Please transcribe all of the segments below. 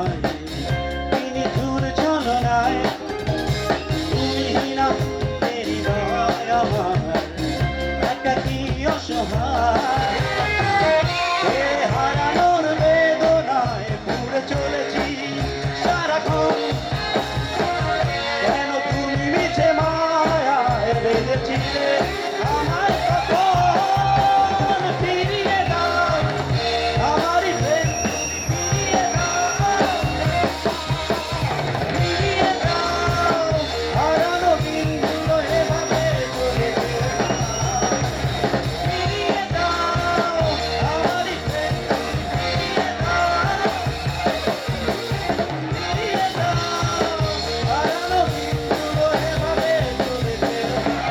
আমায় তিনি দূর ছলনায় তুমি না হৃদয় আমার একাকী অসহায় সে হারানোর বেদনায় পুড়ে চলেছি সারাক্ষণ কেন তুমি মিছে মায়ায় বেঁধেছিলে আমার কখন ফিরিয়ে দাও আমারই প্রেম ফিরিয়ে দাও হারানো দিনগুলো এভাবে চলে যেও না। ফিরিয়ে দাও আমারই প্রেম ফিরিয়ে দাও হারানো দিনগুলো এভাবে চলে যেও না।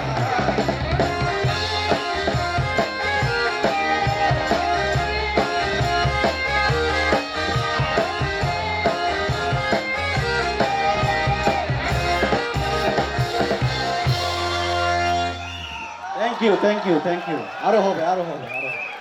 Thank you, thank you, thank you. আরো হবে, আরো হবে, আরো হবে।